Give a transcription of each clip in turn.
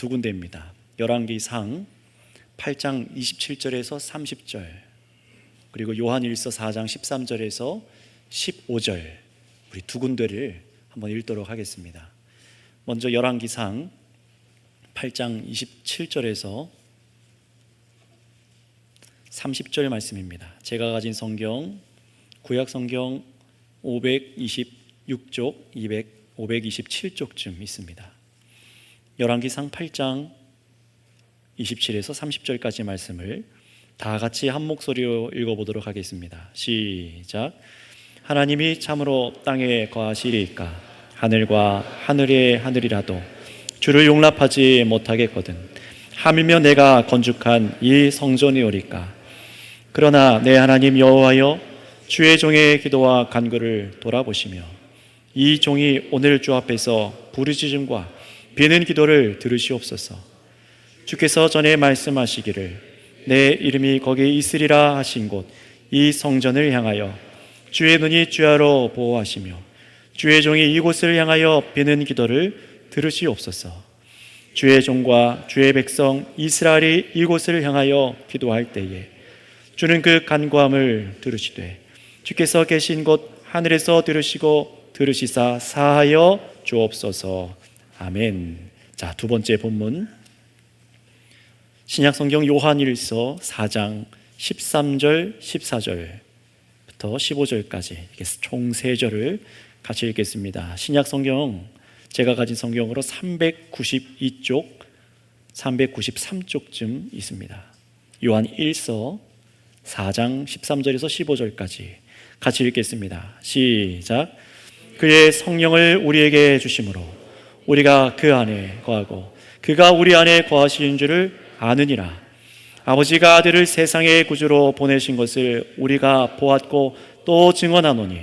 두 군데입니다. 열왕기상 8장 27절에서 30절, 그리고 요한일서 4장 13절에서 15절, 우리 두 군데를 한번 읽도록 하겠습니다. 먼저 열왕기상 8장 27절에서 30절 말씀입니다. 제가 가진 성경, 구약 성경 526쪽, 527쪽쯤 있습니다. 열왕기상 8장 27에서 30절까지 말씀을 다 같이 한 목소리로 읽어보도록 하겠습니다. 시작. 하나님이 참으로 땅에 거하시리이까? 하늘과 하늘의 하늘이라도 주를 용납하지 못하겠거든. 하물며 내가 건축한 이 성전이오리까? 그러나 내 하나님 여호와여, 주의 종의 기도와 간구를 돌아보시며 이 종이 오늘 주 앞에서 부르짖음과 비는 기도를 들으시옵소서. 주께서 전에 말씀하시기를 내 이름이 거기 있으리라 하신 곳 이 성전을 향하여 주의 눈이 주야로 보호하시며 주의 종이 이곳을 향하여 비는 기도를 들으시옵소서. 주의 종과 주의 백성 이스라엘이 이곳을 향하여 기도할 때에 주는 그 간구함을 들으시되 주께서 계신 곳 하늘에서 들으시고 들으시사 사하여 주옵소서. 아멘. 자, 두 번째 본문 신약성경 요한일서 4장 13절 14절부터 15절까지 총 3절을 같이 읽겠습니다. 신약성경 제가 가진 성경으로 392쪽 393쪽쯤 있습니다. 요한 1서 4장 13절에서 15절까지 같이 읽겠습니다. 시작. 그의 성령을 우리에게 주심으로 우리가 그 안에 거하고 그가 우리 안에 거하시는 줄을 아느니라. 아버지가 아들을 세상의 구주로 보내신 것을 우리가 보았고 또 증언하노니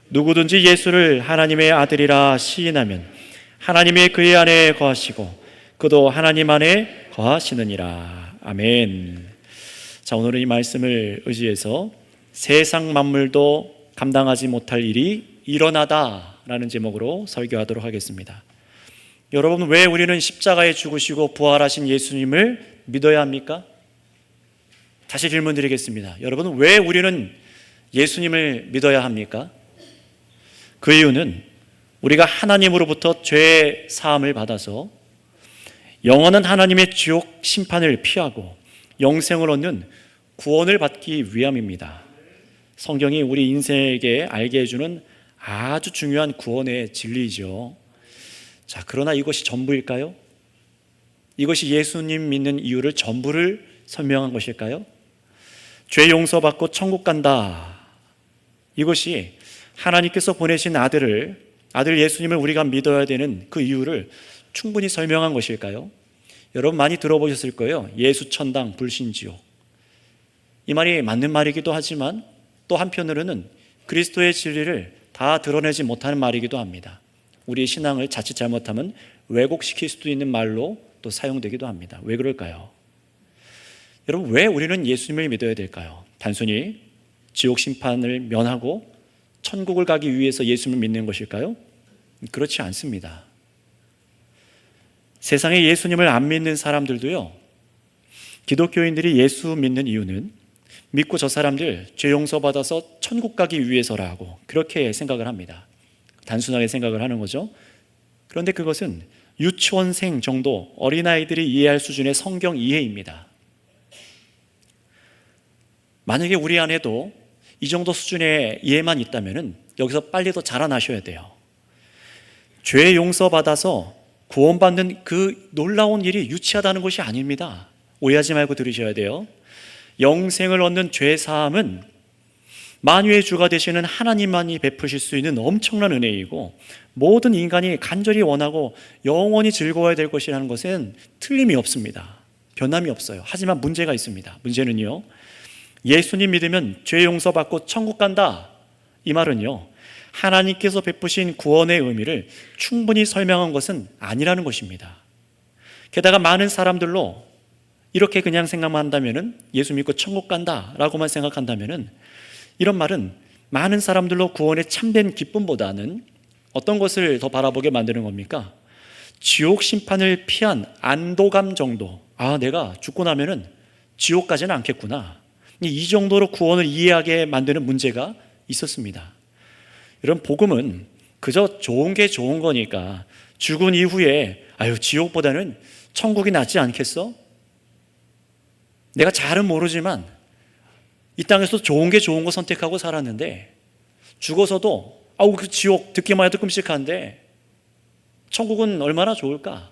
누구든지 예수를 하나님의 아들이라 시인하면 하나님이 그의 안에 거하시고 그도 하나님 안에 거하시느니라. 아멘. 자, 오늘은 이 말씀을 의지해서 세상 만물도 감당하지 못할 일이 일어나다라는 제목으로 설교하도록 하겠습니다. 여러분, 왜 우리는 십자가에 죽으시고 부활하신 예수님을 믿어야 합니까? 다시 질문 드리겠습니다. 여러분, 왜 우리는 예수님을 믿어야 합니까? 그 이유는 우리가 하나님으로부터 죄 사함을 받아서 영원한 하나님의 지옥 심판을 피하고 영생을 얻는 구원을 받기 위함입니다. 성경이 우리 인생에게 알게 해주는 아주 중요한 구원의 진리이죠. 자, 그러나 이것이 전부일까요? 이것이 예수님 믿는 이유를 전부를 설명한 것일까요? 죄 용서받고 천국 간다. 이것이 하나님께서 보내신 아들 예수님을 우리가 믿어야 되는 그 이유를 충분히 설명한 것일까요? 여러분 많이 들어보셨을 거예요. 예수 천당 불신지옥. 이 말이 맞는 말이기도 하지만 또 한편으로는 그리스도의 진리를 다 드러내지 못하는 말이기도 합니다. 우리의 신앙을 자칫 잘못하면 왜곡시킬 수도 있는 말로 또 사용되기도 합니다. 왜 그럴까요? 여러분, 왜 우리는 예수님을 믿어야 될까요? 단순히 지옥 심판을 면하고 천국을 가기 위해서 예수님을 믿는 것일까요? 그렇지 않습니다. 세상에 예수님을 안 믿는 사람들도요, 기독교인들이 예수 믿는 이유는 믿고 저 사람들 죄 용서받아서 천국 가기 위해서라고 그렇게 생각을 합니다. 단순하게 생각을 하는 거죠. 그런데 그것은 유치원생 정도 어린아이들이 이해할 수준의 성경 이해입니다. 만약에 우리 안에도 이 정도 수준의 이해만 있다면 여기서 빨리 더 자라나셔야 돼요. 죄 용서받아서 구원받는 그 놀라운 일이 유치하다는 것이 아닙니다. 오해하지 말고 들으셔야 돼요. 영생을 얻는 죄 사함은 만유의 주가 되시는 하나님만이 베푸실 수 있는 엄청난 은혜이고 모든 인간이 간절히 원하고 영원히 즐거워야 될 것이라는 것은 틀림이 없습니다. 변함이 없어요. 하지만 문제가 있습니다. 문제는요, 예수님 믿으면 죄 용서받고 천국 간다, 이 말은요, 하나님께서 베푸신 구원의 의미를 충분히 설명한 것은 아니라는 것입니다. 게다가 많은 사람들로 이렇게 그냥 생각만 한다면, 예수 믿고 천국 간다라고만 생각한다면, 이런 말은 많은 사람들로 구원의 참된 기쁨보다는 어떤 것을 더 바라보게 만드는 겁니까? 지옥 심판을 피한 안도감 정도, 내가 죽고 나면은 지옥 가지는 않겠구나, 이 정도로 구원을 이해하게 만드는 문제가 있었습니다. 이런 복음은 그저 좋은 게 좋은 거니까 죽은 이후에 지옥보다는 천국이 낫지 않겠어? 내가 잘은 모르지만 이 땅에서 좋은 게 좋은 거 선택하고 살았는데 죽어서도 그 지옥 듣기만 해도 끔찍한데 천국은 얼마나 좋을까?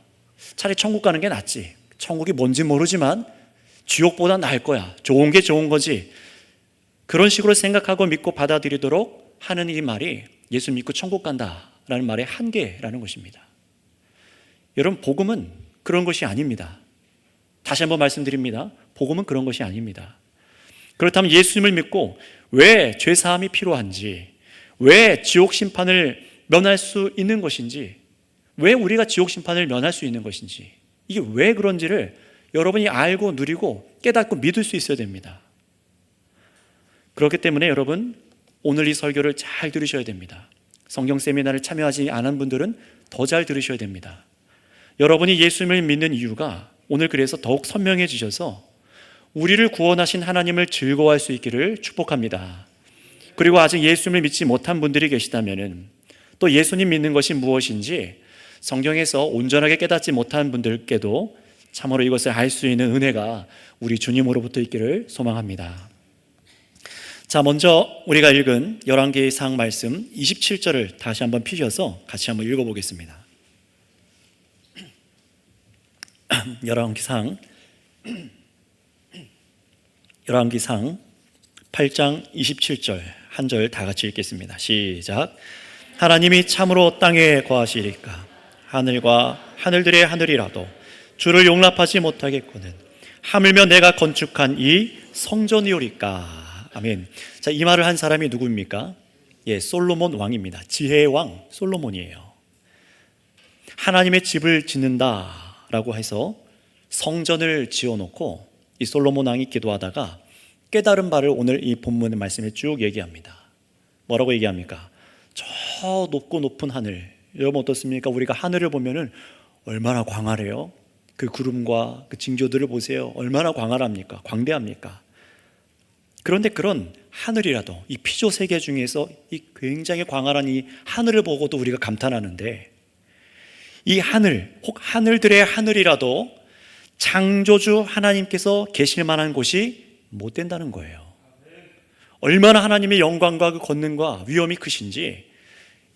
차라리 천국 가는 게 낫지. 천국이 뭔지 모르지만 지옥보다 나을 거야. 좋은 게 좋은 거지. 그런 식으로 생각하고 믿고 받아들이도록 하는 이 말이 예수 믿고 천국 간다라는 말의 한계라는 것입니다. 여러분, 복음은 그런 것이 아닙니다. 다시 한번 말씀드립니다. 복음은 그런 것이 아닙니다. 그렇다면 예수님을 믿고 왜 죄사함이 필요한지, 왜 지옥 심판을 면할 수 있는 것인지, 왜 우리가 지옥 심판을 면할 수 있는 것인지, 이게 왜 그런지를 여러분이 알고 누리고 깨닫고 믿을 수 있어야 됩니다. 그렇기 때문에 여러분, 오늘 이 설교를 잘 들으셔야 됩니다. 성경 세미나를 참여하지 않은 분들은 더 잘 들으셔야 됩니다. 여러분이 예수님을 믿는 이유가 오늘 그래서 더욱 선명해지셔서 우리를 구원하신 하나님을 즐거워할 수 있기를 축복합니다. 그리고 아직 예수님을 믿지 못한 분들이 계시다면 또 예수님 믿는 것이 무엇인지 성경에서 온전하게 깨닫지 못한 분들께도 참으로 이것을 알 수 있는 은혜가 우리 주님으로부터 있기를 소망합니다. 자, 먼저 우리가 읽은 열왕기상 말씀 27절을 다시 한번 피셔서 같이 한번 읽어보겠습니다. 열왕기상 8장 27절 한 절 다 같이 읽겠습니다. 시작. 하나님이 참으로 땅에 거하시리까 하늘과 하늘들의 하늘이라도 주를 용납하지 못하겠거든 하물며 내가 건축한 이 성전이오리까. 아멘. 자, 이 말을 한 사람이 누구입니까? 솔로몬 왕입니다. 지혜의 왕 솔로몬이에요. 하나님의 집을 짓는다라고 해서 성전을 지어놓고 이 솔로몬 왕이 기도하다가 깨달은 바를 오늘 이 본문의 말씀에 쭉 얘기합니다. 뭐라고 얘기합니까? 저 높고 높은 하늘, 여러분 어떻습니까? 우리가 하늘을 보면은 얼마나 광활해요? 그 구름과 그 징조들을 보세요. 얼마나 광활합니까? 광대합니까? 그런데 그런 하늘이라도 이 피조 세계 중에서 이 굉장히 광활한 이 하늘을 보고도 우리가 감탄하는데, 이 하늘, 혹 하늘들의 하늘이라도 창조주 하나님께서 계실 만한 곳이 못 된다는 거예요. 얼마나 하나님의 영광과 그 권능과 위엄이 크신지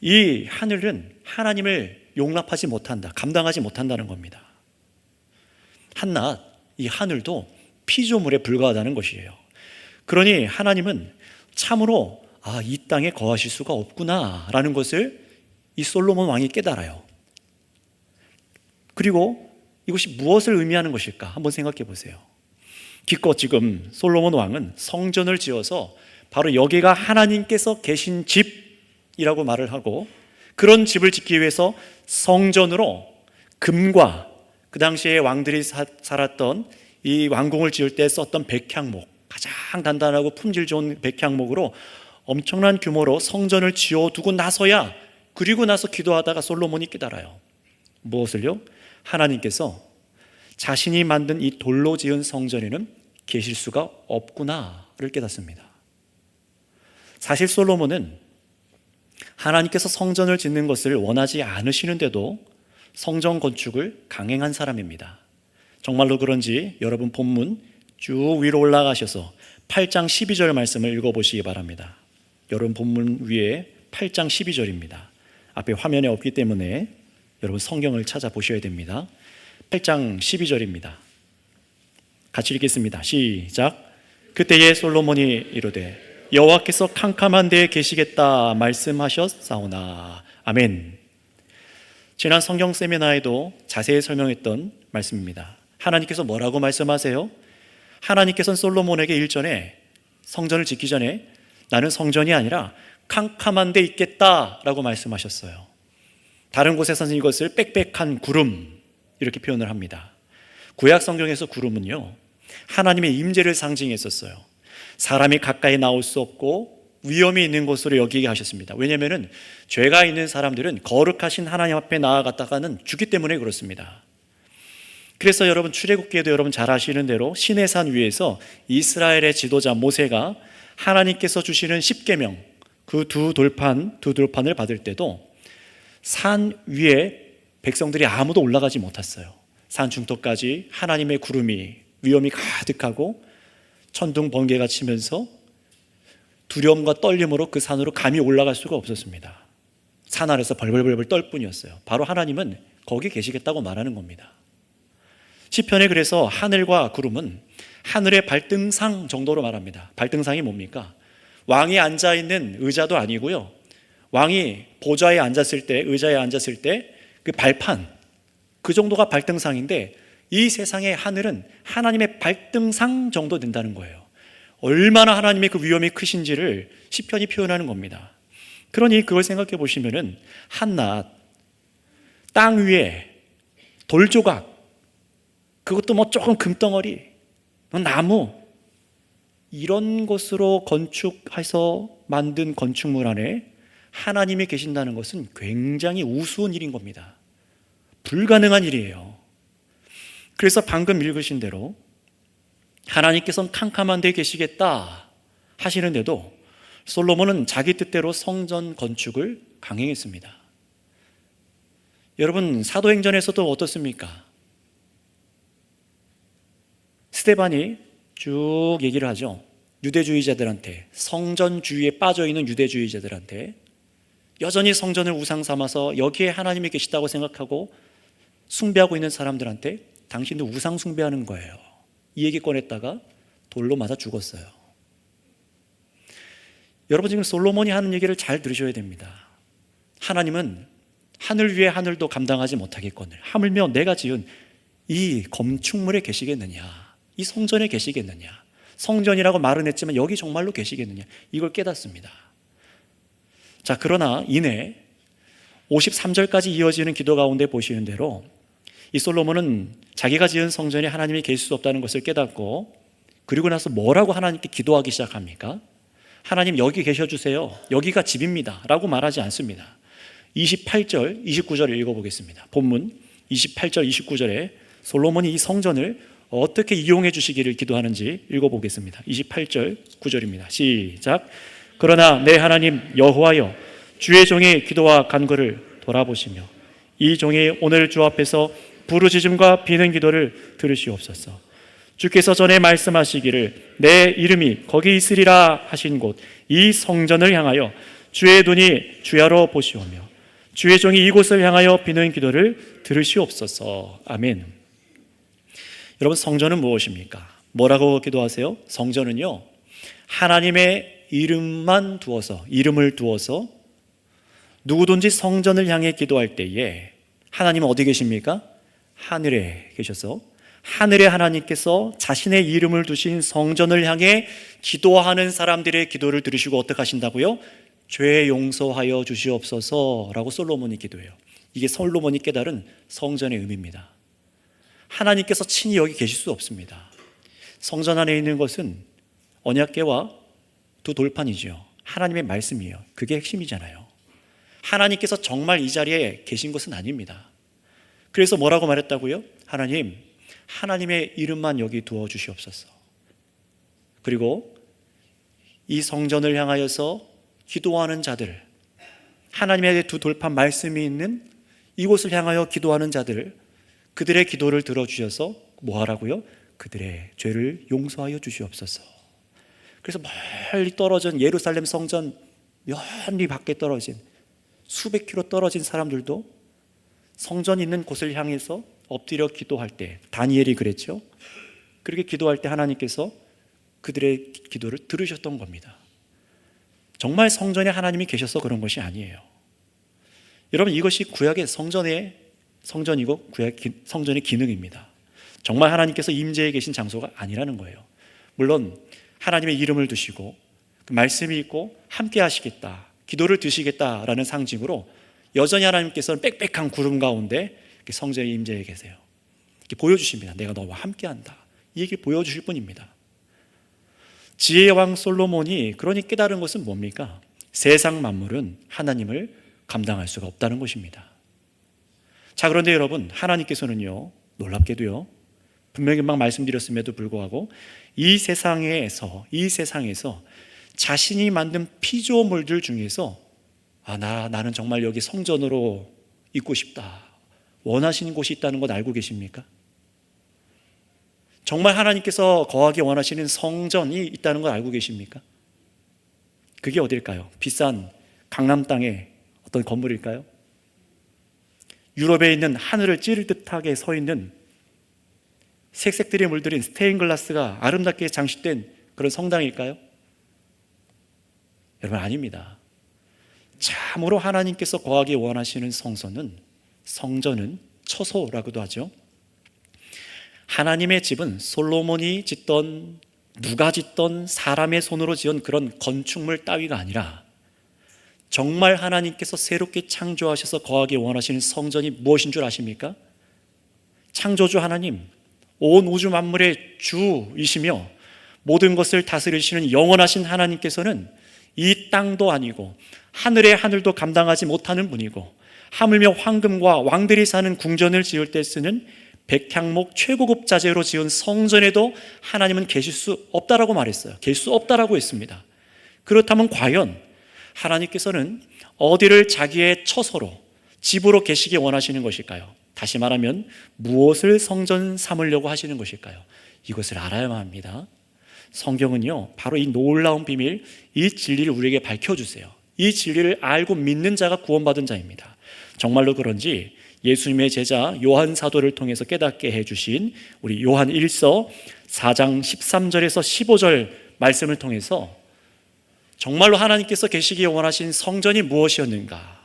이 하늘은 하나님을 용납하지 못한다, 감당하지 못한다는 겁니다. 한낱 이 하늘도 피조물에 불과하다는 것이에요. 그러니 하나님은 참으로 이 땅에 거하실 수가 없구나라는 것을 이 솔로몬 왕이 깨달아요. 그리고 이것이 무엇을 의미하는 것일까 한번 생각해 보세요. 기껏 지금 솔로몬 왕은 성전을 지어서 바로 여기가 하나님께서 계신 집이라고 말을 하고, 그런 집을 짓기 위해서 성전으로 금과 그 당시에 왕들이 살았던 이 왕궁을 지을 때 썼던 백향목, 가장 단단하고 품질 좋은 백향목으로 엄청난 규모로 성전을 지어두고 나서야, 그리고 나서 기도하다가 솔로몬이 깨달아요. 무엇을요? 하나님께서 자신이 만든 이 돌로 지은 성전에는 계실 수가 없구나를 깨닫습니다. 사실 솔로몬은 하나님께서 성전을 짓는 것을 원하지 않으시는데도 성전 건축을 강행한 사람입니다. 정말로 그런지 여러분 본문 쭉 위로 올라가셔서 8장 12절 말씀을 읽어보시기 바랍니다. 여러분 본문 위에 8장 12절입니다. 앞에 화면에 없기 때문에 여러분 성경을 찾아보셔야 됩니다. 8장 12절입니다. 같이 읽겠습니다. 시작. 그때에 솔로몬이 이르되 여호와께서 캄캄한 데에 계시겠다 말씀하셨사오나. 아멘. 지난 성경 세미나에도 자세히 설명했던 말씀입니다. 하나님께서 뭐라고 말씀하세요? 하나님께서는 솔로몬에게 일전에 성전을 짓기 전에 나는 성전이 아니라 캄캄한 데 있겠다라고 말씀하셨어요. 다른 곳에서는 이것을 빽빽한 구름 이렇게 표현을 합니다. 구약 성경에서 구름은요 하나님의 임재를 상징했었어요. 사람이 가까이 나올 수 없고 위험이 있는 곳으로 여기게 하셨습니다. 왜냐하면 죄가 있는 사람들은 거룩하신 하나님 앞에 나아갔다가는 죽기 때문에 그렇습니다. 그래서 여러분 출애굽기에도 여러분 잘 아시는 대로 시내산 위에서 이스라엘의 지도자 모세가 하나님께서 주시는 십계명 그 두 돌판을 받을 때도 산 위에 백성들이 아무도 올라가지 못했어요. 산 중턱까지 하나님의 구름이 위험이 가득하고 천둥 번개가 치면서 두려움과 떨림으로 그 산으로 감히 올라갈 수가 없었습니다. 산 아래서 벌벌벌 떨 뿐이었어요. 바로 하나님은 거기 계시겠다고 말하는 겁니다. 시편에 그래서 하늘과 구름은 하늘의 발등상 정도로 말합니다. 발등상이 뭡니까? 왕이 앉아있는 의자도 아니고요, 왕이 보좌에 앉았을 때, 의자에 앉았을 때 그 발판, 그 정도가 발등상인데 이 세상의 하늘은 하나님의 발등상 정도 된다는 거예요. 얼마나 하나님의 그 위엄이 크신지를 시편이 표현하는 겁니다. 그러니 그걸 생각해 보시면은 한낱 땅 위에 돌조각, 그것도 뭐 조금 금덩어리, 나무, 이런 것으로 건축해서 만든 건축물 안에 하나님이 계신다는 것은 굉장히 우스운 일인 겁니다. 불가능한 일이에요. 그래서 방금 읽으신 대로 하나님께서는 캄캄한 데 계시겠다 하시는데도 솔로몬은 자기 뜻대로 성전 건축을 강행했습니다. 여러분 사도행전에서도 어떻습니까? 스데반이 쭉 얘기를 하죠. 유대주의자들한테, 성전주의에 빠져있는 유대주의자들한테 여전히 성전을 우상 삼아서 여기에 하나님이 계시다고 생각하고 숭배하고 있는 사람들한테 당신도 우상 숭배하는 거예요, 이 얘기 꺼냈다가 돌로 맞아 죽었어요. 여러분 지금 솔로몬이 하는 얘기를 잘 들으셔야 됩니다. 하나님은 하늘 위에 하늘도 감당하지 못하겠거늘 하물며 내가 지은 이 건축물에 계시겠느냐, 이 성전에 계시겠느냐, 성전이라고 말은 했지만 여기 정말로 계시겠느냐, 이걸 깨닫습니다. 자, 그러나 이내 53절까지 이어지는 기도 가운데 보시는 대로 이 솔로몬은 자기가 지은 성전에 하나님이 계실 수 없다는 것을 깨닫고, 그리고 나서 뭐라고 하나님께 기도하기 시작합니까? 하나님 여기 계셔주세요, 여기가 집입니다 라고 말하지 않습니다. 28절 29절을 읽어보겠습니다. 본문 28절 29절에 솔로몬이 이 성전을 어떻게 이용해 주시기를 기도하는지 읽어보겠습니다. 28절 9절입니다. 시작. 그러나 내 하나님 여호와여, 주의 종의 기도와 간구를 돌아보시며 이 종이 오늘 주 앞에서 부르짖음과 비는 기도를 들으시옵소서. 주께서 전에 말씀하시기를 내 이름이 거기 있으리라 하신 곳 이 성전을 향하여 주의 눈이 주야로 보시오며 주의 종이 이곳을 향하여 비는 기도를 들으시옵소서. 아멘. 여러분 성전은 무엇입니까? 뭐라고 기도하세요? 성전은요, 하나님의 이름만 두어서, 이름을 두어서 누구든지 성전을 향해 기도할 때에 하나님은 어디 계십니까? 하늘에 계셔서 하늘의 하나님께서 자신의 이름을 두신 성전을 향해 기도하는 사람들의 기도를 들으시고 어떻게 하신다고요? 죄 용서하여 주시옵소서라고 솔로몬이 기도해요. 이게 솔로몬이 깨달은 성전의 의미입니다. 하나님께서 친히 여기 계실 수 없습니다. 성전 안에 있는 것은 언약궤와 두 돌판이죠. 하나님의 말씀이에요. 그게 핵심이잖아요. 하나님께서 정말 이 자리에 계신 것은 아닙니다. 그래서 뭐라고 말했다고요? 하나님, 하나님의 이름만 여기 두어 주시옵소서. 그리고 이 성전을 향하여서 기도하는 자들, 하나님의 두 돌판 말씀이 있는 이곳을 향하여 기도하는 자들, 그들의 기도를 들어주셔서 뭐 하라고요? 그들의 죄를 용서하여 주시옵소서. 그래서 멀리 떨어진 예루살렘 성전 멀리 밖에 떨어진 수백 킬로 떨어진 사람들도 성전 있는 곳을 향해서 엎드려 기도할 때, 다니엘이 그랬죠. 그렇게 기도할 때 하나님께서 그들의 기도를 들으셨던 겁니다. 정말 성전에 하나님이 계셔서 그런 것이 아니에요. 여러분 이것이 구약의 성전이고 구약 성전의 기능입니다. 정말 하나님께서 임재해 계신 장소가 아니라는 거예요. 물론 하나님의 이름을 두시고 그 말씀이 있고 함께 하시겠다, 기도를 드시겠다라는 상징으로 여전히 하나님께서는 빽빽한 구름 가운데 성전에 임재해 계세요. 이렇게 보여주십니다. 내가 너와 함께한다, 이 얘기를 보여주실 뿐입니다. 지혜의 왕 솔로몬이 그러니 깨달은 것은 뭡니까? 세상 만물은 하나님을 감당할 수가 없다는 것입니다. 자, 그런데 여러분, 하나님께서는요, 놀랍게도요, 분명히 막 말씀드렸음에도 불구하고 이 세상에서 자신이 만든 피조물들 중에서 나는 정말 여기 성전으로 있고 싶다, 원하시는 곳이 있다는 것 알고 계십니까? 정말 하나님께서 거하기 원하시는 성전이 있다는 걸 알고 계십니까? 그게 어딜까요? 비싼 강남 땅의 어떤 건물일까요? 유럽에 있는 하늘을 찌를 듯하게 서 있는 색색들이 물들인 스테인글라스가 아름답게 장식된 그런 성당일까요? 여러분, 아닙니다. 참으로 하나님께서 거하기 원하시는 성전은 처소라고도 하죠. 하나님의 집은 솔로몬이 짓던, 누가 짓던, 사람의 손으로 지은 그런 건축물 따위가 아니라 정말 하나님께서 새롭게 창조하셔서 거하기 원하시는 성전이 무엇인 줄 아십니까? 창조주 하나님, 온 우주 만물의 주이시며 모든 것을 다스리시는 영원하신 하나님께서는 이 땅도 아니고 하늘의 하늘도 감당하지 못하는 분이고, 하물며 황금과 왕들이 사는 궁전을 지을 때 쓰는 백향목 최고급 자재로 지은 성전에도 하나님은 계실 수 없다라고 말했어요. 계실 수 없다라고 했습니다. 그렇다면 과연 하나님께서는 어디를 자기의 처소로, 집으로 계시기 원하시는 것일까요? 다시 말하면 무엇을 성전 삼으려고 하시는 것일까요? 이것을 알아야만 합니다. 성경은요, 바로 이 놀라운 비밀, 이 진리를 우리에게 밝혀주세요. 이 진리를 알고 믿는 자가 구원받은 자입니다. 정말로 그런지 예수님의 제자 요한 사도를 통해서 깨닫게 해주신 우리 요한 1서 4장 13절에서 15절 말씀을 통해서 정말로 하나님께서 계시기 원하신 성전이 무엇이었는가,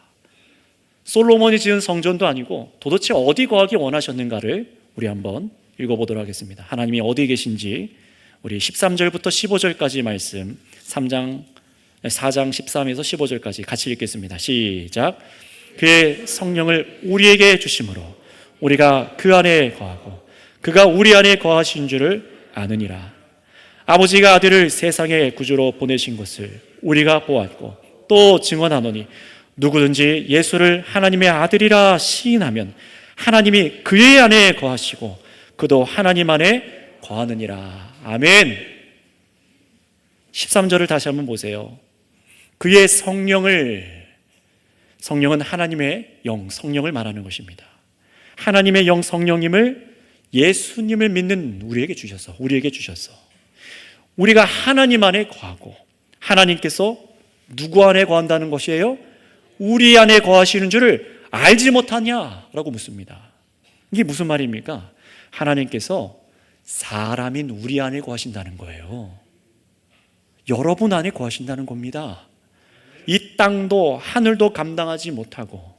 솔로몬이 지은 성전도 아니고 도대체 어디 거하기 원하셨는가를 우리 한번 읽어보도록 하겠습니다. 하나님이 어디 계신지 우리 13절부터 15절까지 말씀, 4장 13에서 15절까지 같이 읽겠습니다. 시작. 그의 성령을 우리에게 주심으로 우리가 그 안에 거하고 그가 우리 안에 거하신 줄을 아느니라. 아버지가 아들을 세상의 구주로 보내신 것을 우리가 보았고 또 증언하노니 누구든지 예수를 하나님의 아들이라 시인하면 하나님이 그의 안에 거하시고 그도 하나님 안에 거하느니라. 아멘. 13절을 다시 한번 보세요. 그의 성령은 하나님의 영, 성령을 말하는 것입니다. 하나님의 영, 성령님을 예수님을 믿는 우리에게 주셔서 우리가 하나님 안에 거하고, 하나님께서 누구 안에 거한다는 것이에요? 우리 안에 거하시는 줄을 알지 못하냐라고 묻습니다. 이게 무슨 말입니까? 하나님께서 사람인 우리 안에 거하신다는 거예요. 여러분 안에 거하신다는 겁니다. 이 땅도 하늘도 감당하지 못하고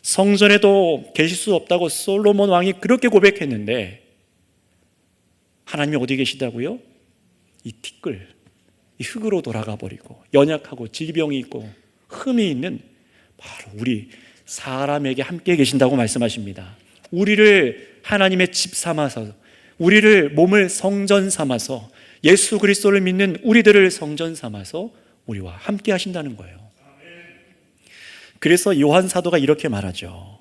성전에도 계실 수 없다고 솔로몬 왕이 그렇게 고백했는데 하나님이 어디 계시다고요? 이 티끌, 이 흙으로 돌아가 버리고 연약하고 질병이 있고 흠이 있는 바로 우리 사람에게 함께 계신다고 말씀하십니다. 우리를 하나님의 집 삼아서, 우리를 몸을 성전 삼아서, 예수 그리스도를 믿는 우리들을 성전 삼아서 우리와 함께 하신다는 거예요. 그래서 요한 사도가 이렇게 말하죠.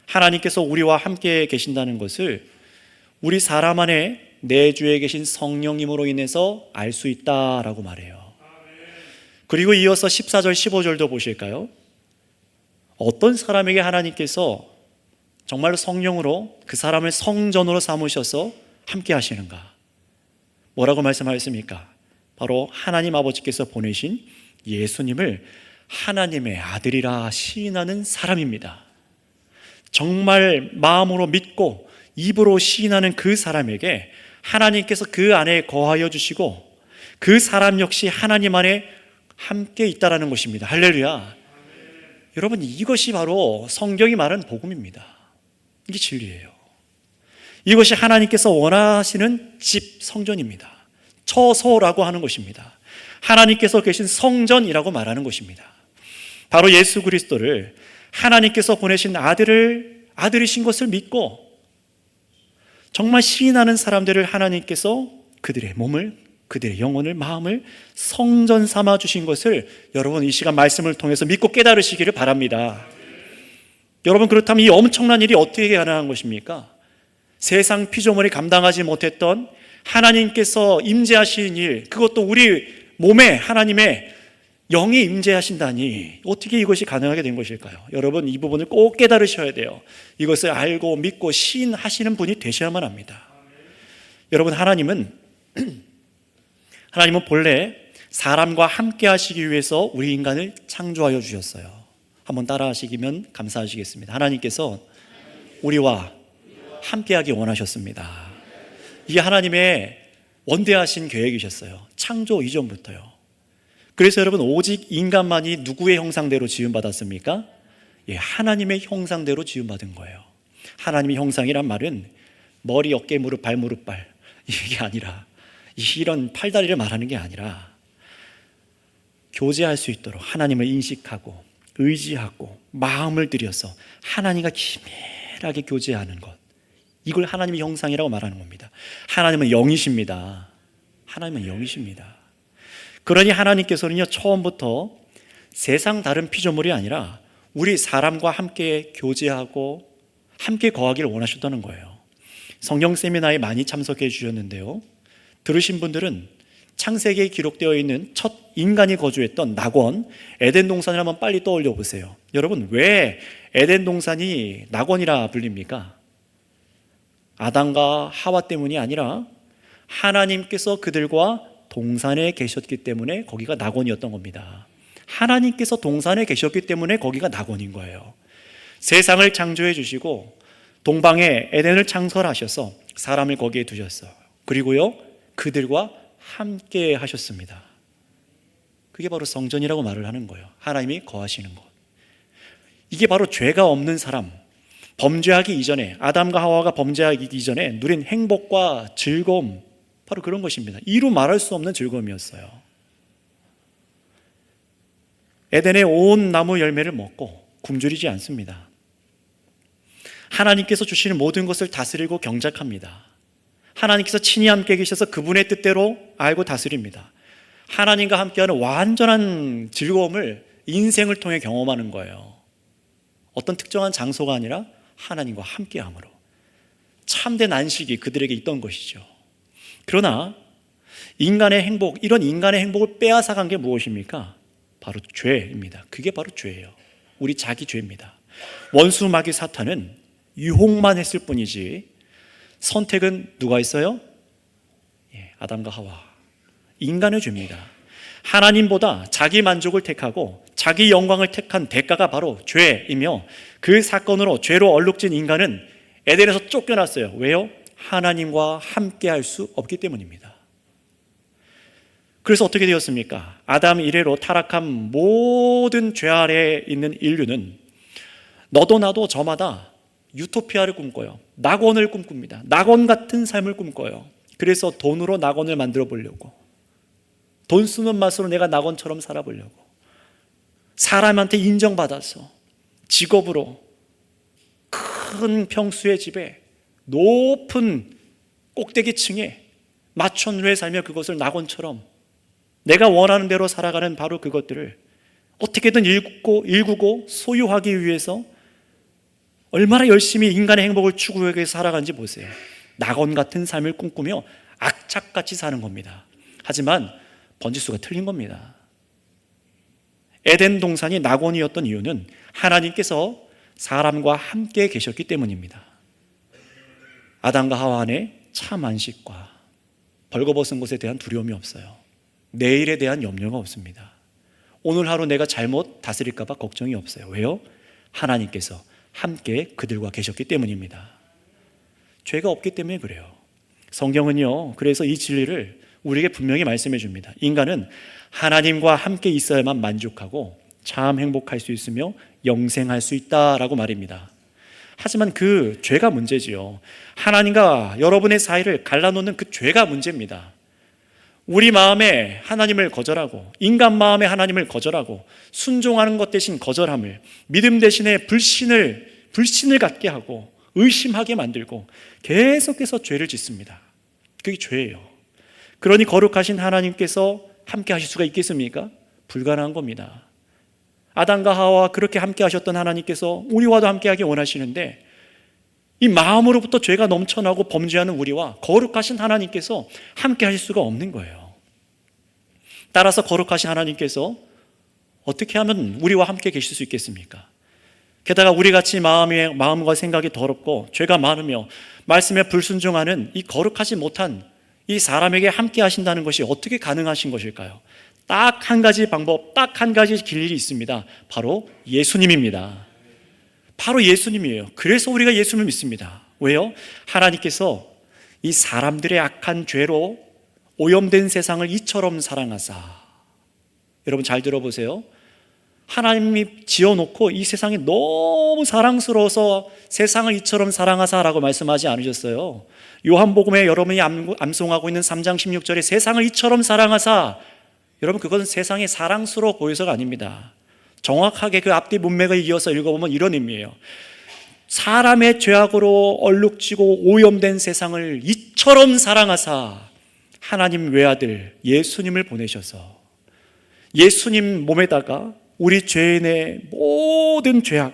하나님께서 우리와 함께 계신다는 것을 우리 사람 안에 내주에 계신 성령님으로 인해서 알 수 있다라고 말해요. 그리고 이어서 14절 15절도 보실까요? 어떤 사람에게 하나님께서 정말로 성령으로 그 사람을 성전으로 삼으셔서 함께 하시는가? 뭐라고 말씀하셨습니까? 바로 하나님 아버지께서 보내신 예수님을 하나님의 아들이라 시인하는 사람입니다. 정말 마음으로 믿고 입으로 시인하는 그 사람에게 하나님께서 그 안에 거하여 주시고 그 사람 역시 하나님 안에 함께 있다라는 것입니다. 할렐루야. 여러분, 이것이 바로 성경이 말하는 복음입니다. 이게 진리예요. 이것이 하나님께서 원하시는 집, 성전입니다. 처소라고 하는 것입니다. 하나님께서 계신 성전이라고 말하는 것입니다. 바로 예수 그리스도를 하나님께서 보내신 아들이신 것을 믿고 정말 시인하는 사람들을 하나님께서 그들의 몸을 그들의 영혼을, 마음을 성전 삼아 주신 것을 여러분 이 시간 말씀을 통해서 믿고 깨달으시기를 바랍니다. 여러분, 그렇다면 이 엄청난 일이 어떻게 가능한 것입니까? 세상 피조물이 감당하지 못했던 하나님께서 임재하시는 일, 그것도 우리 몸에 하나님의 영이 임재하신다니 어떻게 이것이 가능하게 된 것일까요? 여러분, 이 부분을 꼭 깨달으셔야 돼요. 이것을 알고 믿고 시인하시는 분이 되셔야만 합니다. 여러분, 하나님은 본래 사람과 함께 하시기 위해서 우리 인간을 창조하여 주셨어요. 한번 따라 하시면 감사하시겠습니다. 하나님께서 우리와 함께하기 원하셨습니다. 이게 하나님의 원대하신 계획이셨어요. 창조 이전부터요. 그래서 여러분, 오직 인간만이 누구의 형상대로 지음받았습니까? 하나님의 형상대로 지음받은 거예요. 하나님의 형상이란 말은 머리, 어깨, 무릎, 발, 무릎, 발 이게 아니라, 이런 팔다리를 말하는 게 아니라 교제할 수 있도록 하나님을 인식하고 의지하고 마음을 들여서 하나님과 긴밀하게 교제하는 것, 이걸 하나님의 형상이라고 말하는 겁니다. 하나님은 영이십니다. 하나님은 영이십니다. 그러니 하나님께서는요, 처음부터 세상 다른 피조물이 아니라 우리 사람과 함께 교제하고 함께 거하기를 원하셨다는 거예요. 성경 세미나에 많이 참석해 주셨는데요, 들으신 분들은 창세기에 기록되어 있는 첫 인간이 거주했던 낙원, 에덴 동산을 한번 빨리 떠올려 보세요. 여러분, 왜 에덴 동산이 낙원이라 불립니까? 아담과 하와 때문이 아니라 하나님께서 그들과 동산에 계셨기 때문에 거기가 낙원이었던 겁니다. 하나님께서 동산에 계셨기 때문에 거기가 낙원인 거예요. 세상을 창조해 주시고 동방에 에덴을 창설하셔서 사람을 거기에 두셨어요. 그리고요, 그들과 함께 하셨습니다. 그게 바로 성전이라고 말을 하는 거예요. 하나님이 거하시는 것. 이게 바로 죄가 없는 사람, 범죄하기 이전에, 아담과 하와가 범죄하기 이전에 누린 행복과 즐거움, 바로 그런 것입니다. 이루 말할 수 없는 즐거움이었어요. 에덴의 온 나무 열매를 먹고 굶주리지 않습니다. 하나님께서 주시는 모든 것을 다스리고 경작합니다. 하나님께서 친히 함께 계셔서 그분의 뜻대로 알고 다스립니다. 하나님과 함께하는 완전한 즐거움을 인생을 통해 경험하는 거예요. 어떤 특정한 장소가 아니라 하나님과 함께함으로. 참된 안식이 그들에게 있던 것이죠. 그러나 인간의 행복, 이런 인간의 행복을 빼앗아간 게 무엇입니까? 바로 죄입니다. 그게 바로 죄예요. 우리 자기 죄입니다. 원수 마귀 사탄은 유혹만 했을 뿐이지 선택은 누가 했어요? 아담과 하와. 인간의 죄입니다. 하나님보다 자기 만족을 택하고 자기 영광을 택한 대가가 바로 죄이며, 그 사건으로 죄로 얼룩진 인간은 에덴에서 쫓겨났어요. 왜요? 하나님과 함께 할 수 없기 때문입니다. 그래서 어떻게 되었습니까? 아담 이래로 타락한 모든 죄 아래에 있는 인류는 너도 나도 저마다 유토피아를 꿈꿔요. 낙원을 꿈꿉니다. 낙원 같은 삶을 꿈꿔요. 그래서 돈으로 낙원을 만들어 보려고, 돈 쓰는 맛으로 내가 낙원처럼 살아보려고, 사람한테 인정받아서 직업으로 큰 평수의 집에 높은 꼭대기층에 마천루에 살며 그것을 낙원처럼 내가 원하는 대로 살아가는 바로 그것들을 어떻게든 일구고 소유하기 위해서 얼마나 열심히 인간의 행복을 추구하기 위해서 살아간지 보세요. 낙원 같은 삶을 꿈꾸며 악착같이 사는 겁니다. 하지만 번지수가 틀린 겁니다. 에덴 동산이 낙원이었던 이유는 하나님께서 사람과 함께 계셨기 때문입니다. 아담과 하와 안에 참 안식과 벌거벗은 것에 대한 두려움이 없어요. 내일에 대한 염려가 없습니다. 오늘 하루 내가 잘못 다스릴까 봐 걱정이 없어요. 왜요? 하나님께서 함께 그들과 계셨기 때문입니다. 죄가 없기 때문에 그래요. 성경은요, 그래서 이 진리를 우리에게 분명히 말씀해 줍니다. 인간은 하나님과 함께 있어야만 만족하고 참 행복할 수 있으며 영생할 수 있다라고 말입니다. 하지만 그 죄가 문제지요. 하나님과 여러분의 사이를 갈라놓는 그 죄가 문제입니다. 우리 마음에 하나님을 거절하고, 인간 마음에 하나님을 거절하고, 순종하는 것 대신 거절함을, 믿음 대신에 불신을 갖게 하고 의심하게 만들고 계속해서 죄를 짓습니다. 그게 죄예요. 그러니 거룩하신 하나님께서 함께 하실 수가 있겠습니까? 불가능한 겁니다. 아담과 하와와 그렇게 함께 하셨던 하나님께서 우리와도 함께 하기 원하시는데, 이 마음으로부터 죄가 넘쳐나고 범죄하는 우리와 거룩하신 하나님께서 함께 하실 수가 없는 거예요. 따라서 거룩하신 하나님께서 어떻게 하면 우리와 함께 계실 수 있겠습니까? 게다가 우리같이 마음과 생각이 더럽고 죄가 많으며 말씀에 불순종하는 이 거룩하지 못한 이 사람에게 함께 하신다는 것이 어떻게 가능하신 것일까요? 딱 한 가지 방법, 딱 한 가지 길이 있습니다. 바로 예수님입니다. 바로 예수님이에요. 그래서 우리가 예수님을 믿습니다. 왜요? 하나님께서 이 사람들의 악한 죄로 오염된 세상을 이처럼 사랑하사. 여러분 잘 들어보세요. 하나님이 지어놓고 이 세상이 너무 사랑스러워서 세상을 이처럼 사랑하사라고 말씀하지 않으셨어요. 요한복음에 여러분이 암송하고 있는 3장 16절에 세상을 이처럼 사랑하사, 여러분 그것은 세상이 사랑스러워 보여서가 아닙니다. 정확하게 그 앞뒤 문맥을 이어서 읽어보면 이런 의미예요. 사람의 죄악으로 얼룩지고 오염된 세상을 이처럼 사랑하사 하나님 외아들 예수님을 보내셔서 예수님 몸에다가 우리 죄인의 모든 죄악,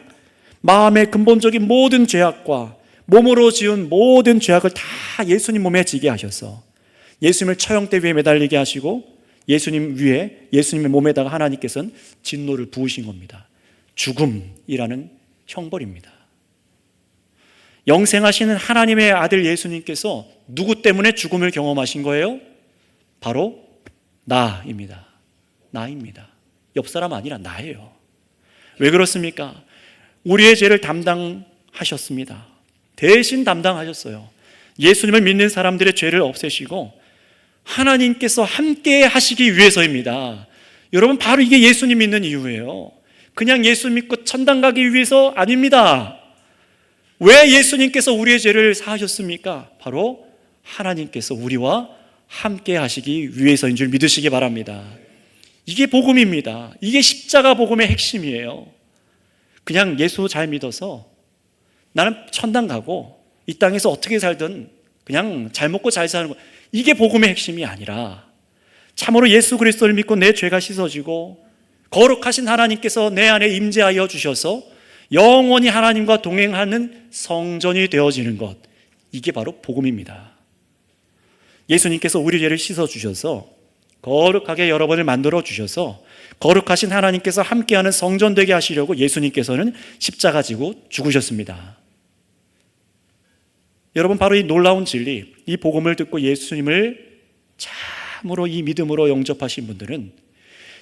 마음의 근본적인 모든 죄악과 몸으로 지은 모든 죄악을 다 예수님 몸에 지게 하셔서 예수님을 처형대 위에 매달리게 하시고 예수님 위에, 예수님의 몸에다가 하나님께서는 진노를 부으신 겁니다. 죽음이라는 형벌입니다. 영생하시는 하나님의 아들 예수님께서 누구 때문에 죽음을 경험하신 거예요? 바로 나입니다. 나입니다. 옆 사람 아니라 나예요. 왜 그렇습니까? 우리의 죄를 담당하셨습니다. 대신 담당하셨어요. 예수님을 믿는 사람들의 죄를 없애시고 하나님께서 함께 하시기 위해서입니다. 여러분 바로 이게 예수님 믿는 이유예요. 그냥 예수 믿고 천당 가기 위해서 아닙니다. 왜 예수님께서 우리의 죄를 사하셨습니까? 바로 하나님께서 우리와 함께 하시기 위해서인 줄 믿으시기 바랍니다. 이게 복음입니다. 이게 십자가 복음의 핵심이에요. 그냥 예수 잘 믿어서 나는 천당 가고 이 땅에서 어떻게 살든 그냥 잘 먹고 잘 사는 거, 이게 복음의 핵심이 아니라 참으로 예수 그리스도를 믿고 내 죄가 씻어지고 거룩하신 하나님께서 내 안에 임재하여 주셔서 영원히 하나님과 동행하는 성전이 되어지는 것, 이게 바로 복음입니다. 예수님께서 우리 죄를 씻어주셔서 거룩하게 여러분을 만들어 주셔서 거룩하신 하나님께서 함께하는 성전 되게 하시려고 예수님께서는 십자가 지고 죽으셨습니다. 여러분 바로 이 놀라운 진리, 이 복음을 듣고 예수님을 참으로 이 믿음으로 영접하신 분들은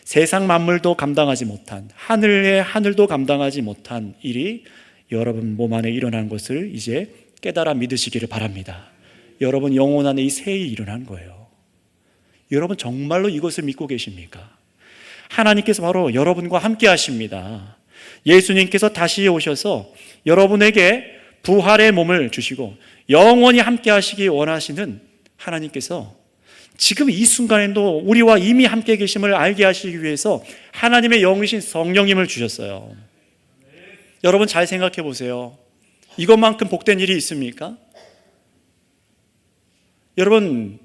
세상 만물도 감당하지 못한, 하늘의 하늘도 감당하지 못한 일이 여러분 몸 안에 일어난 것을 이제 깨달아 믿으시기를 바랍니다. 여러분 영혼 안에 이 새이 일어난 거예요. 여러분 정말로 이것을 믿고 계십니까? 하나님께서 바로 여러분과 함께 하십니다. 예수님께서 다시 오셔서 여러분에게 부활의 몸을 주시고 영원히 함께 하시기 원하시는 하나님께서 지금 이 순간에도 우리와 이미 함께 계심을 알게 하시기 위해서 하나님의 영이신 성령님을 주셨어요. 여러분 잘 생각해 보세요. 이것만큼 복된 일이 있습니까? 여러분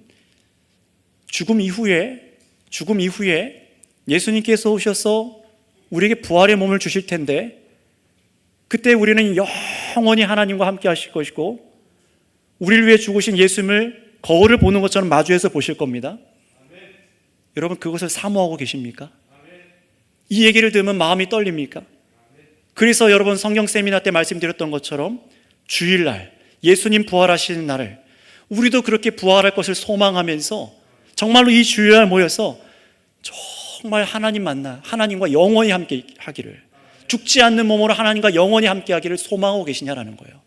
죽음 이후에 예수님께서 오셔서 우리에게 부활의 몸을 주실 텐데 그때 우리는 영원히 하나님과 함께 하실 것이고 우리를 위해 죽으신 예수님을 거울을 보는 것처럼 마주해서 보실 겁니다. 아멘. 여러분 그것을 사모하고 계십니까? 아멘. 이 얘기를 들으면 마음이 떨립니까? 아멘. 그래서 여러분 성경 세미나 때 말씀드렸던 것처럼 주일날 예수님 부활하시는 날을 우리도 그렇게 부활할 것을 소망하면서 정말로 이 주일날 모여서 정말 하나님 만나 하나님과 영원히 함께 하기를, 죽지 않는 몸으로 하나님과 영원히 함께 하기를 소망하고 계시냐라는 거예요.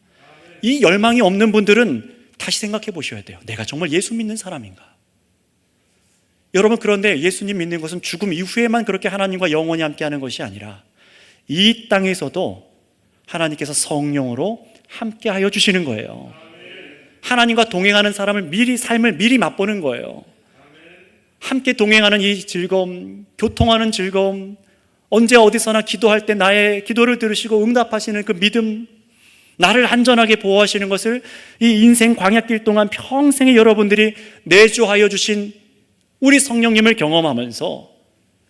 이 열망이 없는 분들은 다시 생각해 보셔야 돼요. 내가 정말 예수 믿는 사람인가? 여러분 그런데 예수님 믿는 것은 죽음 이후에만 그렇게 하나님과 영원히 함께 하는 것이 아니라 이 땅에서도 하나님께서 성령으로 함께 하여 주시는 거예요. 하나님과 동행하는 삶을 미리 맛보는 거예요. 함께 동행하는 이 즐거움, 교통하는 즐거움, 언제 어디서나 기도할 때 나의 기도를 들으시고 응답하시는 그 믿음, 나를 안전하게 보호하시는 것을 이 인생 광야길 동안 평생에 여러분들이 내주하여 주신 우리 성령님을 경험하면서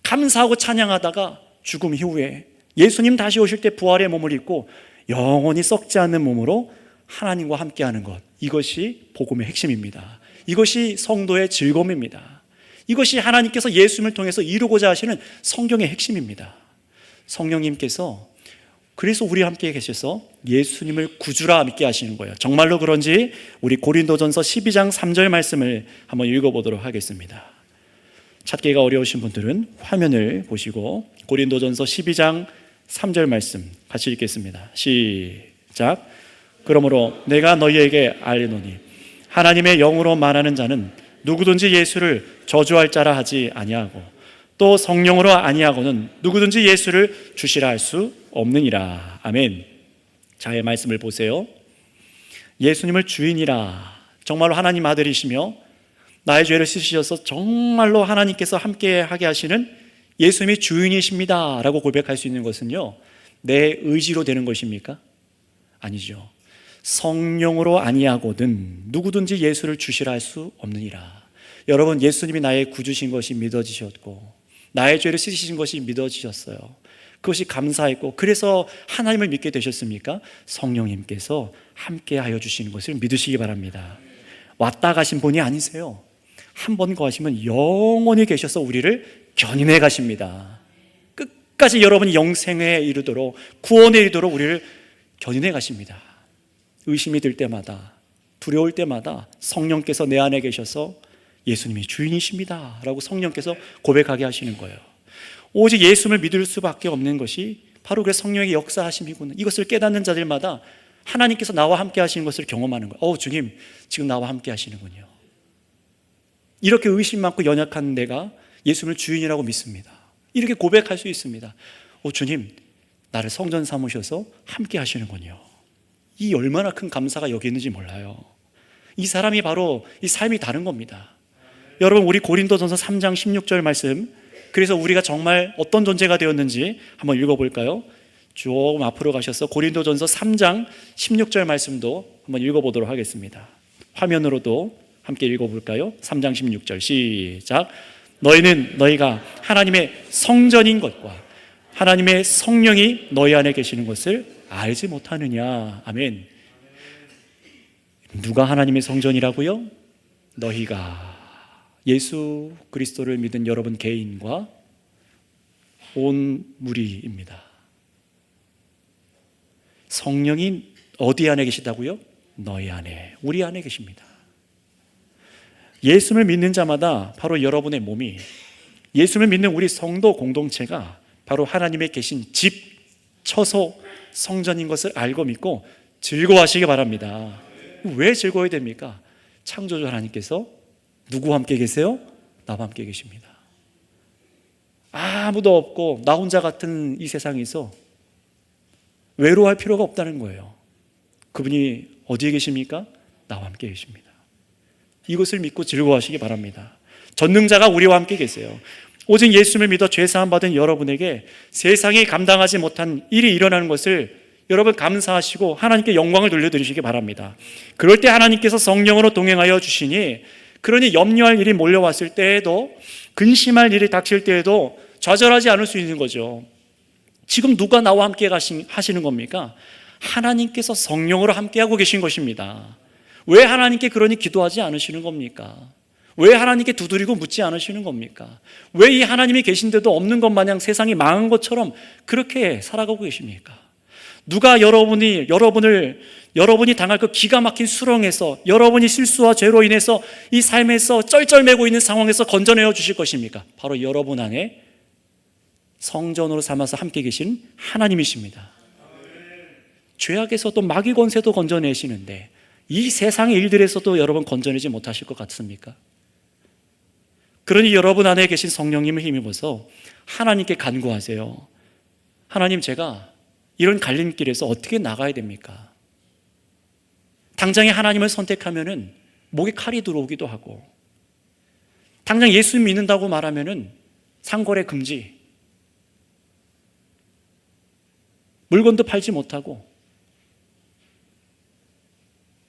감사하고 찬양하다가 죽음 이후에 예수님 다시 오실 때 부활의 몸을 입고 영원히 썩지 않는 몸으로 하나님과 함께하는 것, 이것이 복음의 핵심입니다. 이것이 성도의 즐거움입니다. 이것이 하나님께서 예수님을 통해서 이루고자 하시는 성경의 핵심입니다. 성령님께서 그래서 우리와 함께 계셔서 예수님을 구주라 믿게 하시는 거예요. 정말로 그런지 우리 고린도전서 12장 3절 말씀을 한번 읽어보도록 하겠습니다. 찾기가 어려우신 분들은 화면을 보시고 고린도전서 12장 3절 말씀 같이 읽겠습니다. 시작. 그러므로 내가 너희에게 알리노니 하나님의 영으로 말하는 자는 누구든지 예수를 저주할 자라 하지 아니하고 또 성령으로 아니하고는 누구든지 예수를 주시라 할 수 없느니라. 아멘. 자의 말씀을 보세요. 예수님을 주인이라, 정말로 하나님 아들이시며 나의 죄를 씻으셔서 정말로 하나님께서 함께 하게 하시는 예수님이 주인이십니다 라고 고백할 수 있는 것은요, 내 의지로 되는 것입니까? 아니죠. 성령으로 아니하거든 누구든지 예수를 주시라 할 수 없느니라. 여러분, 예수님이 나의 구주신 것이 믿어지셨고 나의 죄를 씻으신 것이 믿어지셨어요. 그것이 감사했고 그래서 하나님을 믿게 되셨습니까? 성령님께서 함께 하여 주시는 것을 믿으시기 바랍니다. 왔다 가신 분이 아니세요. 한 번 거하시면 영원히 계셔서 우리를 견인해 가십니다. 끝까지 여러분이 영생에 이르도록, 구원에 이르도록 우리를 견인해 가십니다. 의심이 들 때마다, 두려울 때마다 성령께서 내 안에 계셔서 예수님이 주인이십니다 라고 성령께서 고백하게 하시는 거예요. 오직 예수님을 믿을 수밖에 없는 것이 바로 그 성령의 역사하심이구나. 이것을 깨닫는 자들마다 하나님께서 나와 함께 하시는 것을 경험하는 거예요. 주님 지금 나와 함께 하시는군요. 이렇게 의심 많고 연약한 내가 예수님을 주인이라고 믿습니다. 이렇게 고백할 수 있습니다. 주님 나를 성전 삼으셔서 함께 하시는군요. 이 얼마나 큰 감사가 여기 있는지 몰라요. 이 사람이 바로 이 삶이 다른 겁니다. 여러분, 우리 고린도전서 3장 16절 말씀, 그래서 우리가 정말 어떤 존재가 되었는지 한번 읽어볼까요? 조금 앞으로 가셔서 고린도전서 3장 16절 말씀도 한번 읽어보도록 하겠습니다. 화면으로도 함께 읽어볼까요? 3장 16절 시작. 너희는 너희가 하나님의 성전인 것과 하나님의 성령이 너희 안에 계시는 것을 알지 못하느냐. 아멘. 누가 하나님의 성전이라고요? 너희가, 예수 그리스도를 믿은 여러분 개인과 온 무리입니다. 성령이 어디 안에 계시다고요? 너희 안에, 우리 안에 계십니다. 예수를 믿는 자마다 바로 여러분의 몸이, 예수를 믿는 우리 성도 공동체가 바로 하나님의 계신 집, 처소, 성전인 것을 알고 믿고 즐거워하시기 바랍니다. 왜 즐거워야 됩니까? 창조주 하나님께서 누구와 함께 계세요? 나와 함께 계십니다. 아무도 없고 나 혼자 같은 이 세상에서 외로워할 필요가 없다는 거예요. 그분이 어디에 계십니까? 나와 함께 계십니다. 이것을 믿고 즐거워하시기 바랍니다. 전능자가 우리와 함께 계세요. 오직 예수님을 믿어 죄사함 받은 여러분에게 세상이 감당하지 못한 일이 일어나는 것을 여러분 감사하시고 하나님께 영광을 돌려드리시기 바랍니다. 그럴 때 하나님께서 성령으로 동행하여 주시니, 그러니 염려할 일이 몰려왔을 때에도, 근심할 일이 닥칠 때에도 좌절하지 않을 수 있는 거죠. 지금 누가 나와 함께 하시는 겁니까? 하나님께서 성령으로 함께하고 계신 것입니다. 왜 하나님께 그러니 기도하지 않으시는 겁니까? 왜 하나님께 두드리고 묻지 않으시는 겁니까? 왜 이 하나님이 계신데도 없는 것 마냥 세상이 망한 것처럼 그렇게 살아가고 계십니까? 누가 여러분이 당할 그 기가 막힌 수렁에서, 여러분이 실수와 죄로 인해서 이 삶에서 쩔쩔매고 있는 상황에서 건져내어 주실 것입니까? 바로 여러분 안에 성전으로 삼아서 함께 계신 하나님이십니다. 죄악에서도 마귀 권세도 건져내시는데 이 세상의 일들에서도 여러분 건져내지 못하실 것 같습니까? 그러니 여러분 안에 계신 성령님을 힘입어서 하나님께 간구하세요. 하나님, 제가 이런 갈림길에서 어떻게 나가야 됩니까? 당장에 하나님을 선택하면은 목에 칼이 들어오기도 하고, 당장 예수 믿는다고 말하면은 상거래 금지, 물건도 팔지 못하고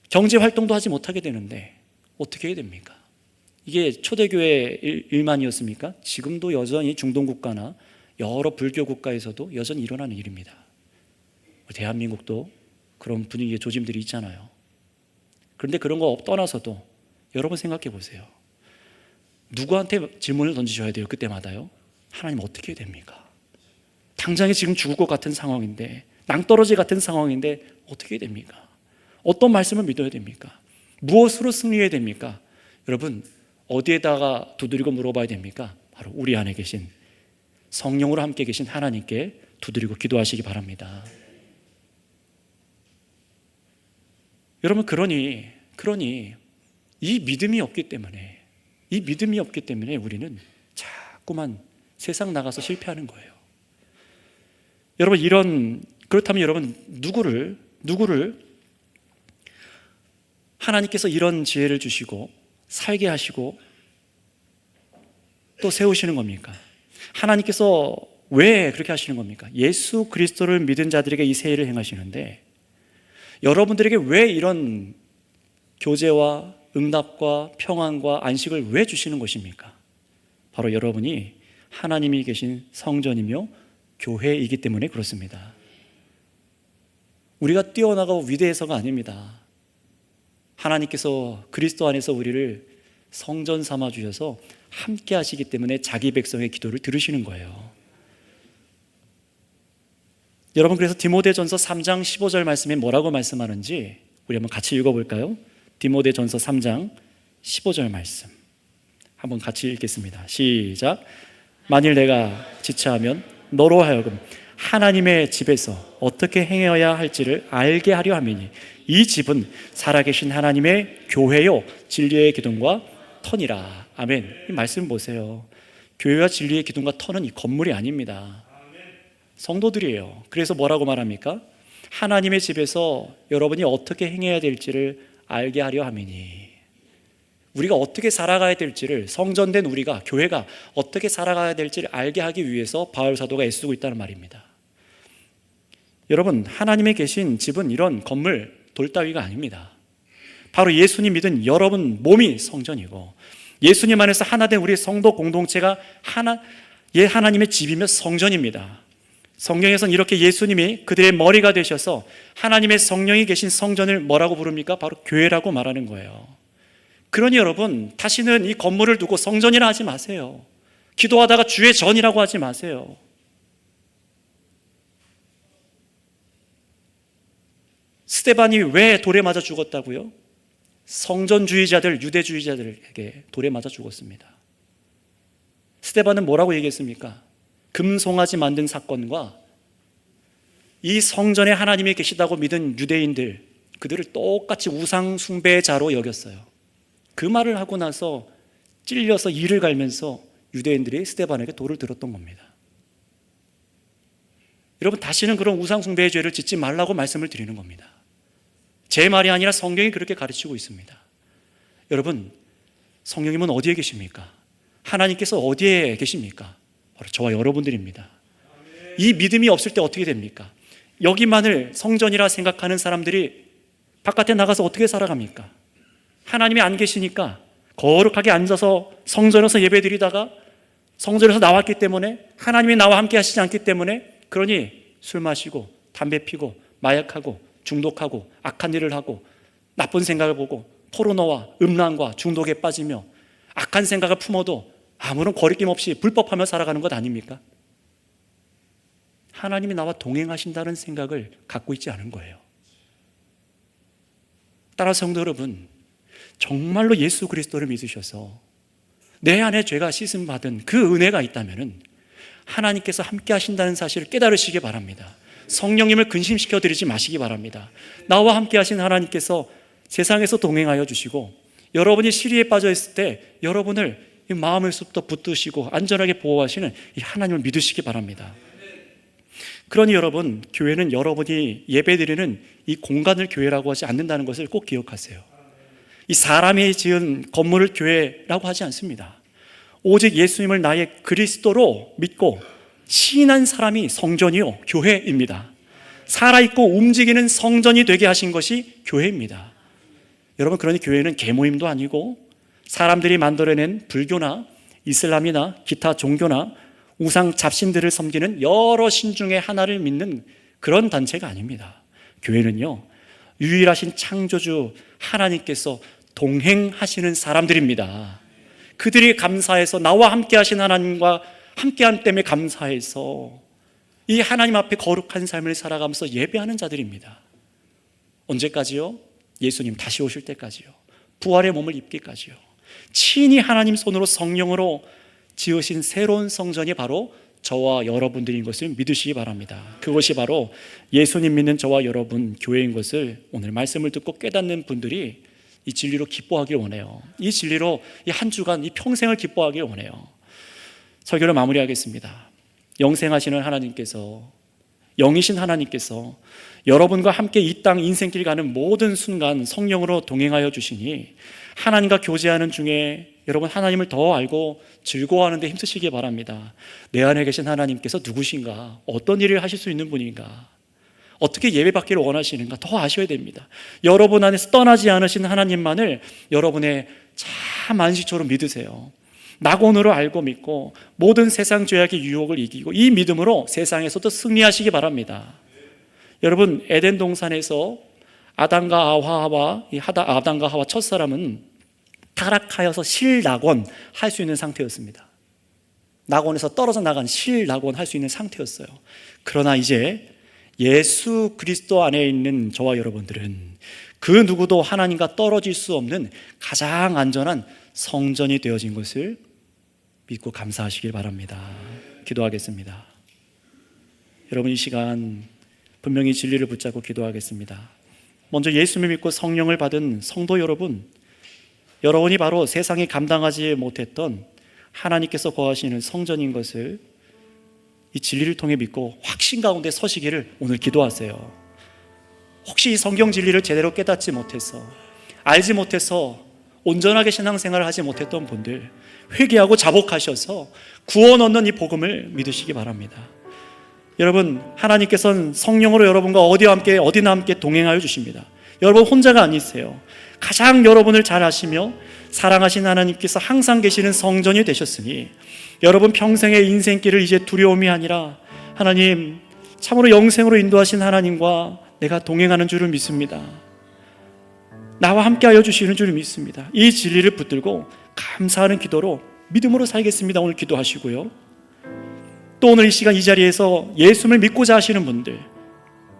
경제 활동도 하지 못하게 되는데 어떻게 해야 됩니까? 이게 초대교회 일만이었습니까? 지금도 여전히 중동 국가나 여러 불교 국가에서도 여전히 일어나는 일입니다. 대한민국도 그런 분위기의 조짐들이 있잖아요. 그런데 그런 거 떠나서도 여러분 생각해 보세요. 누구한테 질문을 던지셔야 돼요? 그때마다요. 하나님 어떻게 해야 됩니까? 당장에 지금 죽을 것 같은 상황인데, 낭떠러지 같은 상황인데 어떻게 해야 됩니까? 어떤 말씀을 믿어야 됩니까? 무엇으로 승리해야 됩니까? 여러분, 어디에다가 두드리고 물어봐야 됩니까? 바로 우리 안에 계신 성령으로 함께 계신 하나님께 두드리고 기도하시기 바랍니다. 여러분, 그러니 이 믿음이 없기 때문에 우리는 자꾸만 세상 나가서 실패하는 거예요. 여러분, 그렇다면 여러분, 누구를 하나님께서 이런 지혜를 주시고 살게 하시고 또 세우시는 겁니까? 하나님께서 왜 그렇게 하시는 겁니까? 예수 그리스도를 믿은 자들에게 이 세일을 행하시는데, 여러분들에게 왜 이런 교제와 응답과 평안과 안식을 왜 주시는 것입니까? 바로 여러분이 하나님이 계신 성전이며 교회이기 때문에 그렇습니다. 우리가 뛰어나가고 위대해서가 아닙니다. 하나님께서 그리스도 안에서 우리를 성전 삼아 주셔서 함께 하시기 때문에 자기 백성의 기도를 들으시는 거예요. 여러분, 그래서 디모데전서 3장 15절 말씀에 뭐라고 말씀하는지 우리 한번 같이 읽어볼까요? 디모데전서 3장 15절 말씀 한번 같이 읽겠습니다. 시작. 만일 내가 지체하면 너로 하여금 하나님의 집에서 어떻게 행해야 할지를 알게 하려 함이니 이 집은 살아계신 하나님의 교회요 진리의 기둥과 터니라. 아멘. 이 말씀 보세요. 교회와 진리의 기둥과 터는 이 건물이 아닙니다. 성도들이에요. 그래서 뭐라고 말합니까? 하나님의 집에서 여러분이 어떻게 행해야 될지를 알게 하려 함이니, 우리가 어떻게 살아가야 될지를, 성전된 우리가, 교회가 어떻게 살아가야 될지를 알게 하기 위해서 바울 사도가 애쓰고 있다는 말입니다. 여러분, 하나님의 계신 집은 이런 건물, 돌 따위가 아닙니다. 바로 예수님 믿은 여러분 몸이 성전이고, 예수님 안에서 하나 된 우리 성도 공동체가 하나님의 집이며 성전입니다. 성경에서는 이렇게 예수님이 그들의 머리가 되셔서 하나님의 성령이 계신 성전을 뭐라고 부릅니까? 바로 교회라고 말하는 거예요. 그러니 여러분, 다시는 이 건물을 두고 성전이라 하지 마세요. 기도하다가 주의 전이라고 하지 마세요. 스데반이 왜 돌에 맞아 죽었다고요? 성전주의자들, 유대주의자들에게 돌에 맞아 죽었습니다. 스데반은 뭐라고 얘기했습니까? 금송아지 만든 사건과 이 성전에 하나님이 계시다고 믿은 유대인들, 그들을 똑같이 우상 숭배의 자로 여겼어요. 그 말을 하고 나서 찔려서 이를 갈면서 유대인들이 스데반에게 돌을 들었던 겁니다. 여러분, 다시는 그런 우상 숭배의 죄를 짓지 말라고 말씀을 드리는 겁니다. 제 말이 아니라 성경이 그렇게 가르치고 있습니다. 여러분, 성령님은 어디에 계십니까? 하나님께서 어디에 계십니까? 바로 저와 여러분들입니다. 이 믿음이 없을 때 어떻게 됩니까? 여기만을 성전이라 생각하는 사람들이 바깥에 나가서 어떻게 살아갑니까? 하나님이 안 계시니까 거룩하게 앉아서 성전에서 예배드리다가 성전에서 나왔기 때문에, 하나님이 나와 함께 하시지 않기 때문에, 그러니 술 마시고 담배 피고 마약하고 중독하고 악한 일을 하고 나쁜 생각을 보고 포르노와 음란과 중독에 빠지며 악한 생각을 품어도 아무런 거리낌 없이 불법하며 살아가는 것 아닙니까? 하나님이 나와 동행하신다는 생각을 갖고 있지 않은 거예요. 따라서 성도 여러분, 정말로 예수 그리스도를 믿으셔서 내 안에 죄가 씻음받은 그 은혜가 있다면 하나님께서 함께 하신다는 사실을 깨달으시기 바랍니다. 성령님을 근심시켜 드리지 마시기 바랍니다. 나와 함께 하신 하나님께서 세상에서 동행하여 주시고, 여러분이 시리에 빠져 있을 때 여러분을 마음에서부터 붙드시고 안전하게 보호하시는 이 하나님을 믿으시기 바랍니다. 그러니 여러분, 교회는 여러분이 예배드리는 이 공간을 교회라고 하지 않는다는 것을 꼭 기억하세요. 이 사람이 지은 건물을 교회라고 하지 않습니다. 오직 예수님을 나의 그리스도로 믿고 시인한 사람이 성전이요 교회입니다. 살아있고 움직이는 성전이 되게 하신 것이 교회입니다. 여러분, 그러니 교회는 계모임도 아니고 사람들이 만들어낸 불교나 이슬람이나 기타 종교나 우상 잡신들을 섬기는 여러 신 중에 하나를 믿는 그런 단체가 아닙니다. 교회는요, 유일하신 창조주 하나님께서 동행하시는 사람들입니다. 그들이 감사해서, 나와 함께 하신 하나님과 함께함 때문에 감사해서 이 하나님 앞에 거룩한 삶을 살아가면서 예배하는 자들입니다. 언제까지요? 예수님 다시 오실 때까지요. 부활의 몸을 입기까지요. 친히 하나님 손으로 성령으로 지으신 새로운 성전이 바로 저와 여러분들인 것을 믿으시기 바랍니다. 그것이 바로 예수님 믿는 저와 여러분 교회인 것을 오늘 말씀을 듣고 깨닫는 분들이 이 진리로 기뻐하길 원해요. 이 진리로 이 한 주간, 이 평생을 기뻐하길 원해요. 설교를 마무리하겠습니다. 영생하시는 하나님께서, 영이신 하나님께서 여러분과 함께 이 땅 인생길 가는 모든 순간 성령으로 동행하여 주시니 하나님과 교제하는 중에 여러분 하나님을 더 알고 즐거워하는 데 힘쓰시기 바랍니다. 내 안에 계신 하나님께서 누구신가? 어떤 일을 하실 수 있는 분인가? 어떻게 예배받기를 원하시는가? 더 아셔야 됩니다. 여러분 안에서 떠나지 않으신 하나님만을 여러분의 참 안식처럼 믿으세요. 낙원으로 알고 믿고 모든 세상 죄악의 유혹을 이기고 이 믿음으로 세상에서도 승리하시기 바랍니다. 여러분, 에덴 동산에서 아담과 하와 첫사람은 타락하여서 실낙원 할 수 있는 상태였습니다. 낙원에서 떨어져 나간 실낙원 할 수 있는 상태였어요. 그러나 이제 예수 그리스도 안에 있는 저와 여러분들은 그 누구도 하나님과 떨어질 수 없는 가장 안전한 성전이 되어진 것을 믿고 감사하시길 바랍니다. 기도하겠습니다. 여러분, 이 시간 분명히 진리를 붙잡고 기도하겠습니다. 먼저 예수를 믿고 성령을 받은 성도 여러분, 여러분이 바로 세상이 감당하지 못했던 하나님께서 거하시는 성전인 것을 이 진리를 통해 믿고 확신 가운데 서시기를 오늘 기도하세요. 혹시 이 성경 진리를 제대로 깨닫지 못해서, 알지 못해서 온전하게 신앙생활을 하지 못했던 분들, 회개하고 자복하셔서 구원 얻는 이 복음을 믿으시기 바랍니다. 여러분, 하나님께서는 성령으로 여러분과 어디나 함께 동행하여 주십니다. 여러분 혼자가 아니세요. 가장 여러분을 잘 아시며 사랑하신 하나님께서 항상 계시는 성전이 되셨으니 여러분 평생의 인생길을 이제 두려움이 아니라 하나님, 참으로 영생으로 인도하신 하나님과 내가 동행하는 줄을 믿습니다. 나와 함께하여 주시는 줄을 믿습니다. 이 진리를 붙들고 감사하는 기도로 믿음으로 살겠습니다. 오늘 기도하시고요. 또 오늘 이 시간 이 자리에서 예수를 믿고자 하시는 분들,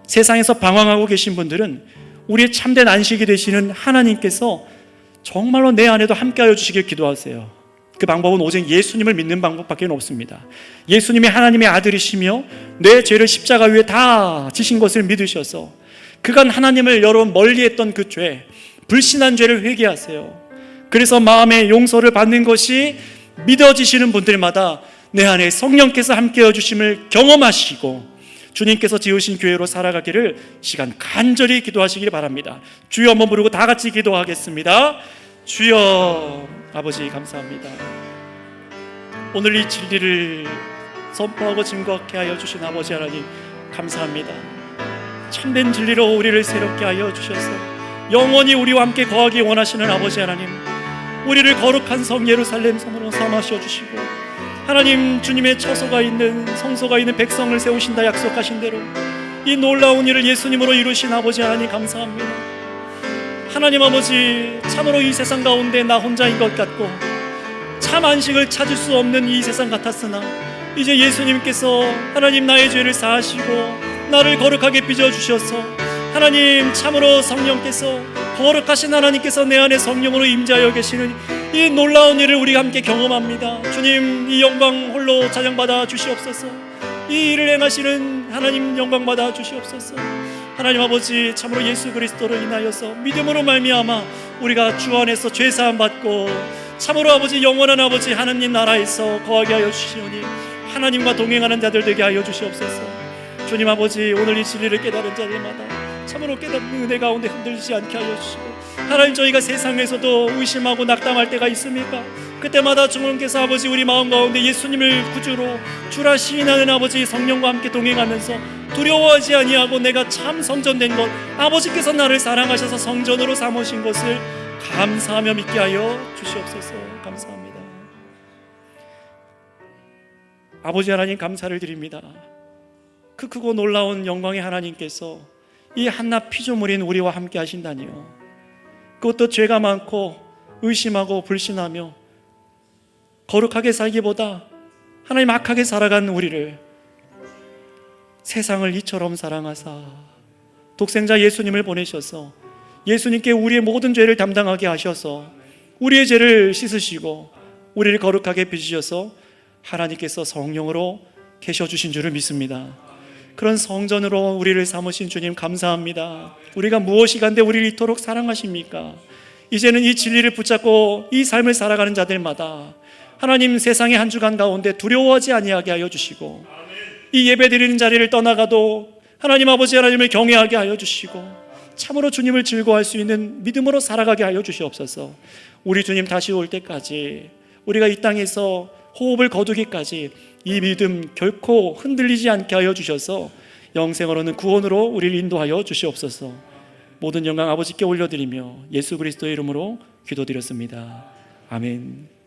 세상에서 방황하고 계신 분들은 우리의 참된 안식이 되시는 하나님께서 정말로 내 안에도 함께하여 주시길 기도하세요. 그 방법은 오직 예수님을 믿는 방법밖에 없습니다. 예수님이 하나님의 아들이시며 내 죄를 십자가 위에 다 지신 것을 믿으셔서 그간 하나님을 여러분 멀리했던 그 죄, 불신한 죄를 회개하세요. 그래서 마음의 용서를 받는 것이 믿어지시는 분들마다 내 안에 성령께서 함께해 주심을 경험하시고 주님께서 지으신 교회로 살아가기를 시간 간절히 기도하시길 바랍니다. 주여 한번 부르고 다 같이 기도하겠습니다. 주여, 아버지 감사합니다. 오늘 이 진리를 선포하고 증거하게 하여 주신 아버지 하나님 감사합니다. 참된 진리로 우리를 새롭게 하여 주셔서 영원히 우리와 함께 거하기 원하시는 아버지 하나님, 우리를 거룩한 성 예루살렘 성으로 삼으셔 주시고 하나님, 주님의 처소가 있는 성소가 있는 백성을 세우신다 약속하신 대로 이 놀라운 일을 예수님으로 이루신 아버지 하나님 감사합니다. 하나님 아버지, 참으로 이 세상 가운데 나 혼자인 것 같고 참 안식을 찾을 수 없는 이 세상 같았으나 이제 예수님께서 하나님 나의 죄를 사하시고 나를 거룩하게 빚어주셔서 하나님, 참으로 성령께서, 거룩하신 하나님께서 내 안에 성령으로 임재하여 계시는 이 놀라운 일을 우리가 함께 경험합니다. 주님, 이 영광 홀로 찬양받아 주시옵소서. 이 일을 행하시는 하나님 영광 받아 주시옵소서. 하나님 아버지, 참으로 예수 그리스도로 인하여서 믿음으로 말미암아 우리가 주 안에서 죄사함 받고 참으로 아버지, 영원한 아버지 하나님 나라에서 거하게 하여 주시오니 하나님과 동행하는 자들 되게 하여 주시옵소서. 주님 아버지, 오늘 이 진리를 깨달은 자들마다 참으로 깨닫는 은혜 가운데 흔들리지 않게 하여 주시고 하나님, 저희가 세상에서도 의심하고 낙담할 때가 있습니까? 그때마다 주님께서 아버지 우리 마음 가운데 예수님을 구주로 주라 시인하는 아버지 성령과 함께 동행하면서 두려워하지 아니하고 내가 참 성전된 것, 아버지께서 나를 사랑하셔서 성전으로 삼으신 것을 감사하며 믿게 하여 주시옵소서. 감사합니다. 아버지 하나님, 감사를 드립니다. 그 크고 놀라운 영광의 하나님께서 이 한낱 피조물인 우리와 함께 하신다니요. 그것도 죄가 많고 의심하고 불신하며 거룩하게 살기보다 하나님 악하게 살아간 우리를 세상을 이처럼 사랑하사 독생자 예수님을 보내셔서 예수님께 우리의 모든 죄를 담당하게 하셔서 우리의 죄를 씻으시고 우리를 거룩하게 빚으셔서 하나님께서 성령으로 계셔주신 줄을 믿습니다. 그런 성전으로 우리를 삼으신 주님 감사합니다. 우리가 무엇이 간데 우리를 이토록 사랑하십니까? 이제는 이 진리를 붙잡고 이 삶을 살아가는 자들마다 하나님, 세상의 한 주간 가운데 두려워하지 아니하게 하여 주시고 이 예배 드리는 자리를 떠나가도 하나님 아버지 하나님을 경외하게 하여 주시고 참으로 주님을 즐거워할 수 있는 믿음으로 살아가게 하여 주시옵소서. 우리 주님 다시 올 때까지 우리가 이 땅에서 호흡을 거두기까지 이 믿음 결코 흔들리지 않게 하여 주셔서 영생으로는 구원으로 우리를 인도하여 주시옵소서. 모든 영광 아버지께 올려드리며 예수 그리스도의 이름으로 기도드렸습니다. 아멘.